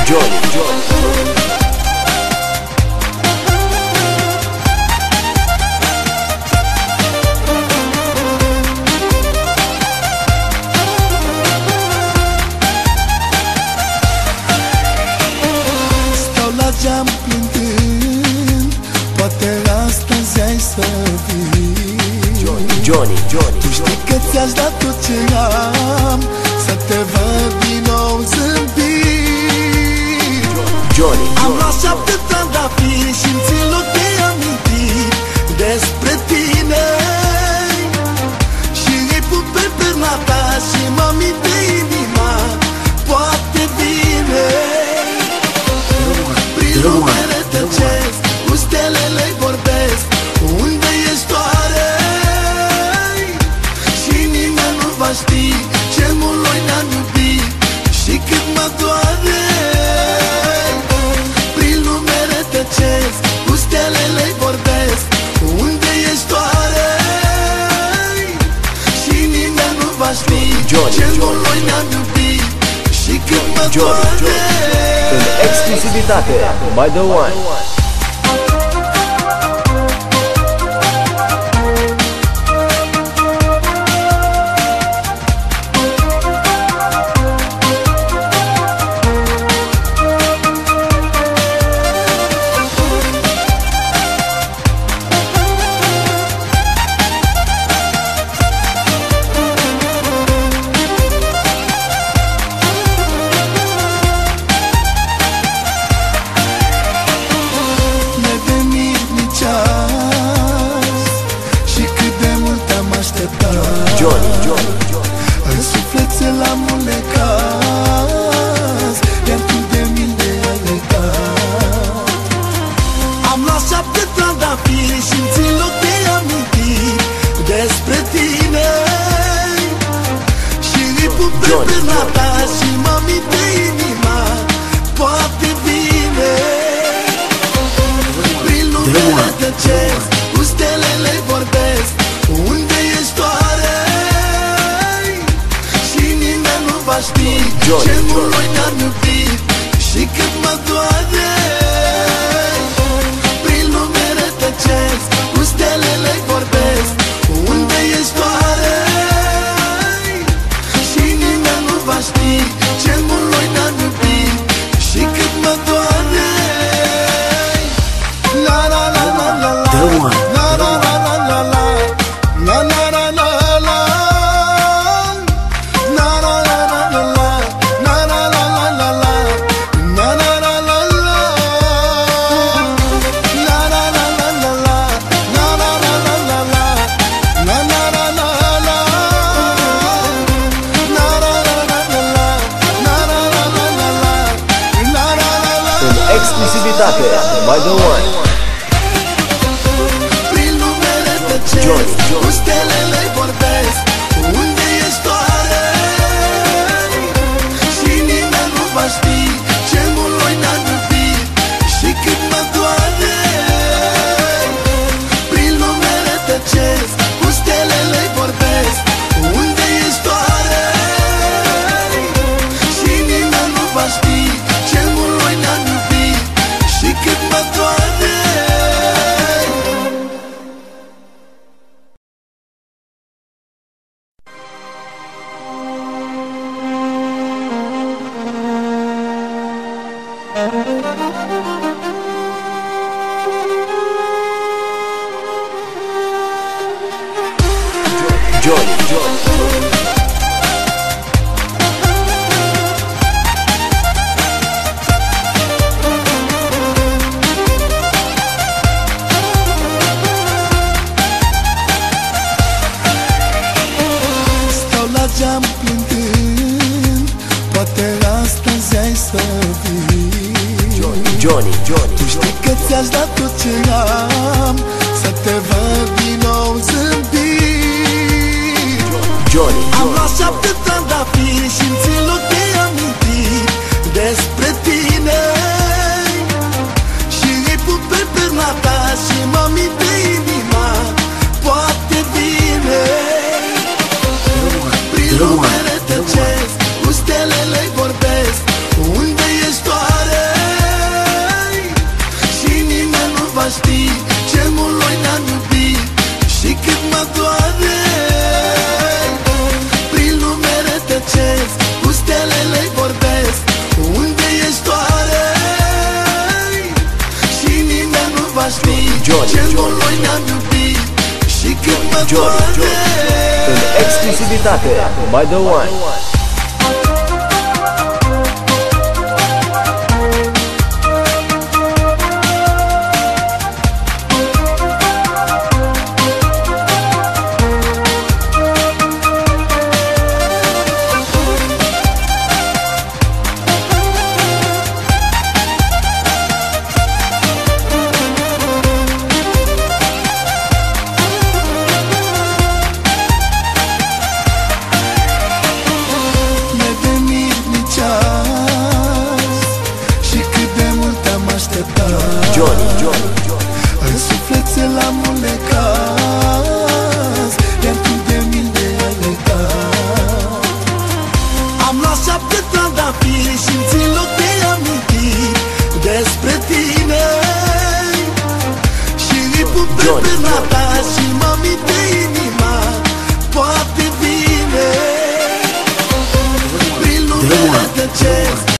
Stau la geam plângând, poate astăzi ai să vii. Tu știi că ți-aș da tot ce am, să te văd din nou zâmbit. Am luat 7 trandafiri și-mi țin loc de amintiri despre tine. Și îi pun pe perna ta și mă minte inima, poate vine. Prin lumele tăcesc, cu stelele vorbesc, unde ești oare? Și nimeni nu va ști ce mult noi ne-am iubit și cât mă doare. Prin lumele tăcesc, cu stelele vorbesc, unde ești oare? Și nimeni nu va ști ce mult noi ne-am iubit și cât mă doare. În exclusivitate, by The One. În suflet ți-l-am unecat, iar tu de mine ai uitat. Am luat 7 trandafiri și-mi țin loc de amintiri despre tine. Și îi pun pe perna ta și mă minte inima, poate vine. Prin lumele tăcesc, cu stelele vorbesc, unde ești oare? Și nimeni nu va ști ce mult noi ne-am iubit și cât mă doare. Prin lumele tăcesc, cu stelele vorbesc, unde ești oare? Și nimeni nu va ști ce mult noi ne-am iubit și cât mă doare. La la la la la la, la la la la la la, la la la la la, la la la la la la, la la la la la la, la la la la la, la la la la la la, la la la la la la, la la la la la, la la la la la, la la la la la la, la la la la. În exclusivitate, by The One. Cu stelele vorbesc, unde ești oare? Și nimeni nu va ști ce mult noi ne-am iubit și cât mă doare. Prin lumele tăcesc, cu stelele vorbesc, unde ești oare? Și nimeni nu va ști ce mult noi ne-am iubit și cât mă doare. Stau la geam plângând, poate astăzi ai să vii. Tu știi că ți-aș da tot ce am, să te văd din nou zâmbit. Am luat 7 trandafiri și-mi țin loc de amintiri despre tine. Și îi pun pe perna ta și mă minte inima, poate vine. Prin lumele tăcesc, cu stelele vorbesc, unde ești oare? Johnny, în exclusivitate, by the one.